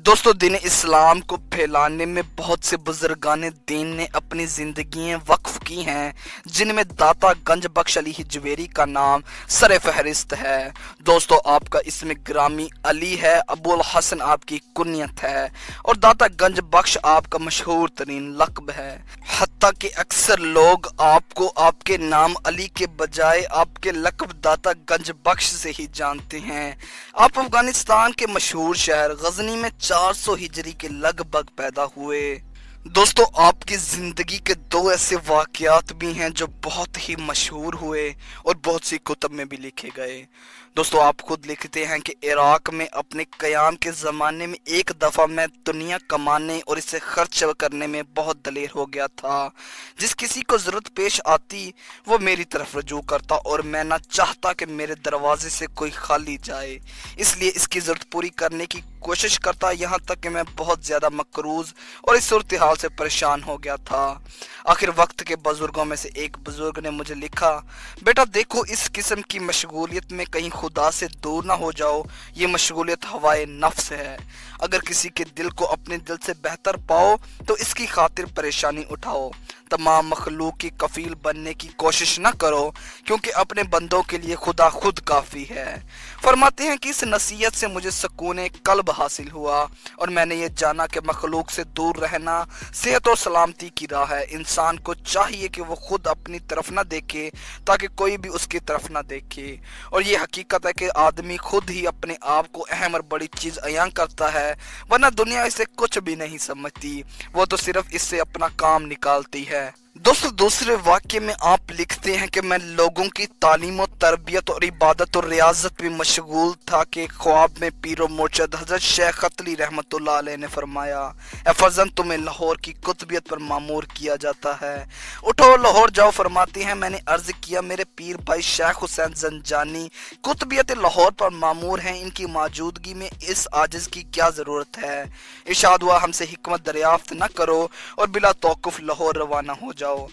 दोस्तों, दीन इस्लाम को फैलाने में बहुत से बुजुर्गान दीन ने अपनी जिंदगियां वक्फ की हैं, जिनमें दाता गंज बख्श अली हिजवेरी का नाम सर फहरिस्त है। दोस्तों, आपका इसमें ग्रामी अली है, अबुल हसन आपकी कुनियत है और दाता गंज बख्श आपका मशहूर तरीन लक़ब है। हत्ता कि अक्सर लोग आपको आपके नाम अली के बजाय आपके लक़ब दाता गंज बख्श से ही जानते हैं। आप अफगानिस्तान के मशहूर शहर गजनी में 400 हिजरी के लगभग पैदा हुए। दोस्तों, आपकी जिंदगी के दो ऐसे वाकयात भी हैं जो बहुत ही मशहूर हुए और बहुत सी कुतुब में भी लिखे गए। दोस्तों, आप खुद लिखते हैं कि इराक में अपने क़याम के ज़माने में एक दफ़ा मैं दुनिया कमाने और इसे खर्च करने में बहुत दलेर हो गया था। जिस किसी को ज़रूरत पेश आती वो मेरी तरफ रजू करता और मैं ना चाहता कि मेरे दरवाजे से कोई खाली जाए, इसलिए इसकी ज़रूरत पूरी करने की कोशिश करता, यहाँ तक कि मैं बहुत ज़्यादा मकरूज़ और इस सूरत हाल से परेशान हो गया था। आखिर वक्त के बुजुर्गों में से एक बुजुर्ग ने मुझे लिखा, बेटा देखो, इस किस्म की मशगूलियत में कहीं खुदा से दूर ना हो जाओ। ये मशगूलियत हवाए नफ्स है। अगर किसी के दिल को अपने दिल से बेहतर पाओ तो इसकी खातिर परेशानी उठाओ। तमाम मखलूक की कफील बनने की कोशिश न करो, क्योंकि अपने बंदों के लिए खुदा खुद काफ़ी है। फरमाते हैं कि इस नसीहत से मुझे सुकून कल्ब हासिल हुआ और मैंने ये जाना कि मखलूक से दूर रहना सेहत और सलामती की राह है। इंसान को चाहिए कि वो खुद अपनी तरफ न देखे ताकि कोई भी उसकी तरफ न देखे, और ये हकीकत है कि आदमी खुद ही अपने आप को अहम और बड़ी चीज़ अयां करता है, वरना दुनिया इसे कुछ भी नहीं समझती, वो तो सिर्फ इससे अपना काम निकालती है। दोस्तों, दूसरे वाक्य में आप लिखते हैं कि मैं लोगों की तालीम और तरबियत और इबादत और रियाजत में मशगूल था कि ख्वाब में पीरो मुर्शद हजरत शेख खतली रहमतुल्लाह अलैह ने फरमाया, ए फर्जन, तुम्हें लाहौर की कुतबियत पर मामूर किया जाता है, उठो लाहौर जाओ। फरमाती हैं, मैंने अर्ज किया, मेरे पीर भाई शेख हुसैन जंजानी कुतबियत लाहौर पर मामूर हैं, इनकी मौजूदगी में इस आजिज की क्या ज़रूरत है। इरशाद हुआ, हमसे हिकमत दरियाफ्त न करो और बिला तौक़ुफ़ लाहौर रवाना हो जाओ।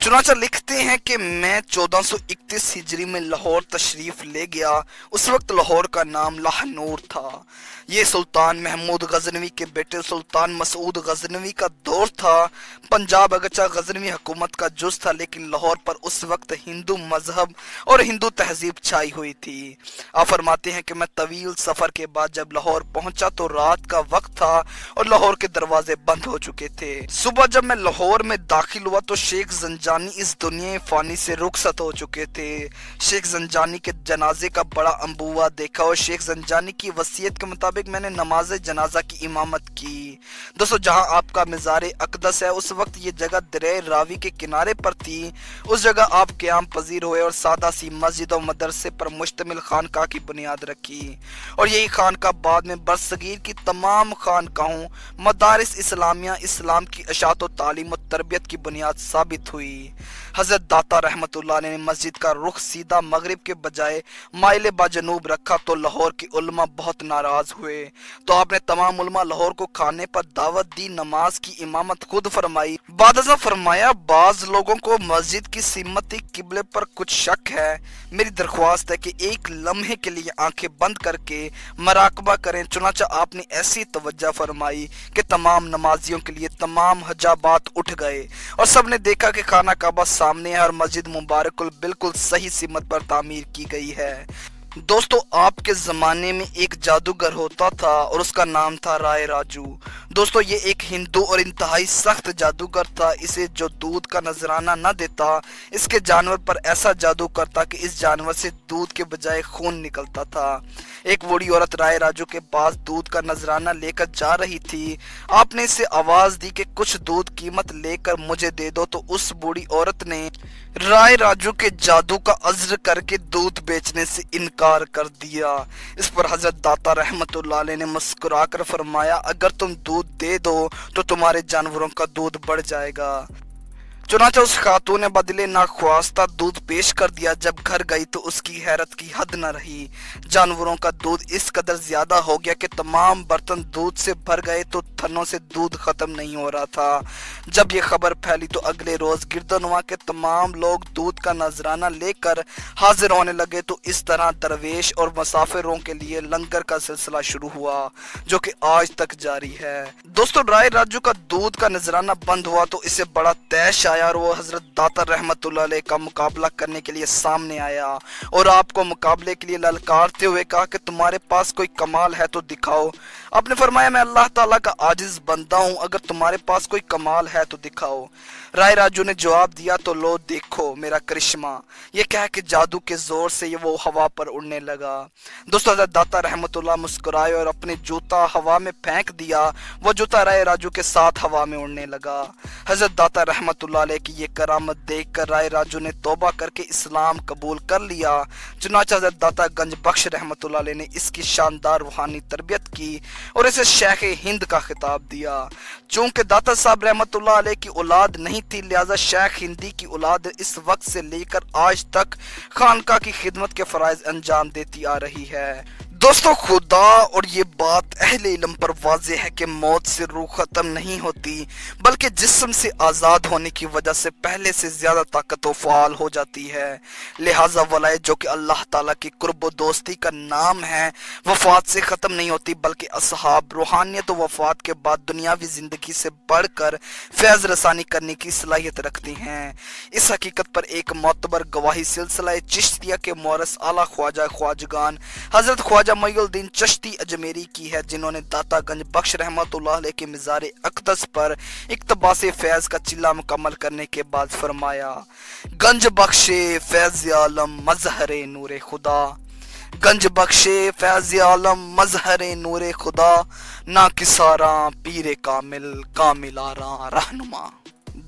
चुनाचा लिखते हैं कि मैं 1431 हिजरी में लाहौर तशरीफ ले गया। उस वक्त लाहौर का नाम लाहनूर था। ये सुल्तान महमूद गजनवी के बेटे सुल्तान मसूद गजनवी का दौर था। पंजाब अगरचा गजनवी हुकूमत का जुज़ था, लेकिन लाहौर पर उस वक्त हिंदू मजहब और हिंदू तहजीब छाई हुई थी। आप फरमाते हैं कि मैं तवील सफ़र के बाद जब लाहौर पहुंचा तो रात का वक्त था और लाहौर के दरवाजे बंद हो चुके थे। सुबह जब मैं लाहौर में दाखिल हुआ तो शेख जंजानी इस दुनिया फानी से रुखसत हो चुके थे। शेख जंजानी के जनाजे का बड़ा अंबुआ देखा और शेख जंजानी की वसीयत के मुताबिक मैंने नमाज जनाजा की इमामत की। दोस्तों, जहां आपका मज़ार अक़दस है, उस वक्त ये जगह दरिया रावी के किनारे पर थी। उस जगह आप क़याम पजीर हुए और सादा सी मस्जिद और मदरसे पर मुश्तमिल खानका की बुनियाद रखी, और यही खानका बाद में बरसगीर की तमाम खानकाहों मदारिस इस्लामिया इस्लाम की अशात और तालीम और तरबियत की बुनियाद साबित हुई। हजरत दाता रहमतुल्लाह ने मस्जिद का रुख सीधा मगरिब के बजाय माइल बाजनूब रखा तो लाहौर के उलमा बहुत नाराज हुए, तो आपने तमाम उलमा लाहौर को खाने पर दावत दी, नमाज की इमामत खुद फरमाई। बाद अज़ा फरमाया, बाज लोगों को मस्जिद की सिमती किबले पर कुछ शक है, मेरी दरख्वास्त है कि एक लम्हे के लिए आंखें बंद करके मराकबा करें। चुनाचा आपने ऐसी तवज्जो फरमाई कि तमाम नमाजियों के लिए तमाम हजाबात उठ गए और सबने देखा कि खाना काबा सामने है और मस्जिद मुबारकुल बिल्कुल सही सिमत पर तामीर की गई है। दोस्तों, आपके ज़माने में एक जादूगर होता था और उसका नाम था राय राजू। दोस्तों, ये एक हिंदू और इंतहाई सख्त जादूगर था। इसे जो दूध का नजराना न देता, इसके जानवर पर ऐसा जादू करता कि इस जानवर से दूध के बजाय खून निकलता था। एक बूढ़ी औरत राय राजू के पास दूध का नजराना लेकर जा रही थी। आपने इसे आवाज़ दी कि कुछ दूध कीमत लेकर मुझे दे दो, तो उस बूढ़ी औरत ने राय राजू के जादू का अज़्र करके दूध बेचने से इनकार कर दिया। इस पर हजरत दाता रहमतुल्लाह अलैह ने मुस्कुरा कर फरमाया, अगर तुम दूध दे दो तो तुम्हारे जानवरों का दूध बढ़ जाएगा। चुनाचा उस खातून ने बदले नाख्वास्ता दूध पेश कर दिया। जब घर गई तो उसकी हैरत की हद न रही। जानवरों का दूध इस कदर ज्यादा हो गया कि तमाम बर्तन दूध से भर गए तो थनों से दूध खत्म नहीं हो रहा था। जब ये खबर फैली तो अगले रोज गिरदोनवा के तमाम लोग दूध का नजराना लेकर हाजिर होने लगे। तो इस तरह दरवेश और मुसाफिरों के लिए लंगर का सिलसिला शुरू हुआ, जो कि आज तक जारी है। दोस्तों, राय राजू का दूध का नजराना बंद हुआ तो इसे बड़ा तैश आया और वो हजरत दाता रहमतुल्लाह अलैह का मुकाबला करने के लिए सामने आया और आपको मुकाबले के लिए ललकारते हुए कहा कि तुम्हारे पास कोई कमाल है तो दिखाओ। आपने फरमाया, मैं अल्लाह ताला का आजिज बंदा हूँ, अगर तुम्हारे पास कोई कमाल है तो दिखाओ। राय राजू ने जवाब दिया, तो लो देखो मेरा करिश्मा। ये कह के जादू के जोर से वो हवा पर उड़ने लगा। दोस्तों, हजरत दाता रहमतुल्लाह मुस्कुराए और अपने जूता हवा में फेंक दिया। वो जूता राय राजू के साथ हवा में उड़ने लगा। हजरत दाता रहमतुल्लाह अलैह की ये करामत देखकर राय राजू ने तौबा करके इस्लाम कबूल कर लिया। चुनाचा हजरत दाता गंज बख्श रहमतुल्लाह अलैह ने इसकी शानदार रूहानी तरबियत की और इसे शेख हिंद का खिताब दिया। चूंकि दाता साहब रहमतुल्लाह अलैह की औलाद नहीं थी, लिहाजा शेख हिंदी की औलाद इस वक्त से लेकर आज तक खानका की खिदमत के फराइज अंजाम देती आ रही है। दोस्तों, खुदा और ये बात अहले इल्म पर वाज़ेह है कि मौत से रूह खत्म नहीं होती, बल्कि जिस्म से आज़ाद होने की वजह से पहले से ज्यादा ताकत व फ़ाल हो जाती है। लिहाजा वलाय, जो कि अल्लाह ताला की कुर्ब दोस्ती का नाम है, वफात से ख़त्म नहीं होती, बल्कि असहाब रूहानियत व वफात के बाद दुनियावी ज़िंदगी से बढ़कर फैज़ रसानी करने की सलाहियत रखती हैं। इस हकीकत पर एक मोतबर गवाही सिलसिला चिश्तिया के मोरस आला ख्वाजा ख्वाजगान हजरत ख्वाजा मईउद्दीन चिश्ती अजमेरी की है, जिन्होंने दाता गंज बख्श रहमतुल्लाह अलैह के मिज़ार अक़दस पर इक़्तिबास फैज़ का चिल्ला मुकम्मल करने के बाद फरमाया, गंज बख्शे फैज़ आलम मज़हरे नूरे खुदा, गंज बख्शे फैज़ आलम मज़हरे नूरे खुदा, ना किसारा पीरे कामिल कामिलारा रहनुमा।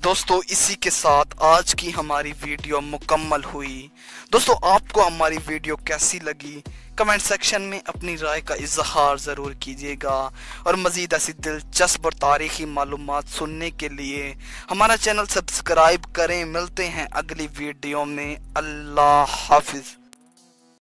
दोस्तों, इसी के साथ आज की हमारी वीडियो मुकम्मल हुई। दोस्तों, आपको हमारी वीडियो कैसी लगी कमेंट सेक्शन में अपनी राय का इजहार ज़रूर कीजिएगा और मज़ीद ऐसी दिलचस्प और तारीख़ी मालूमात सुनने के लिए हमारा चैनल सब्सक्राइब करें। मिलते हैं अगली वीडियो में। अल्लाह हाफिज़।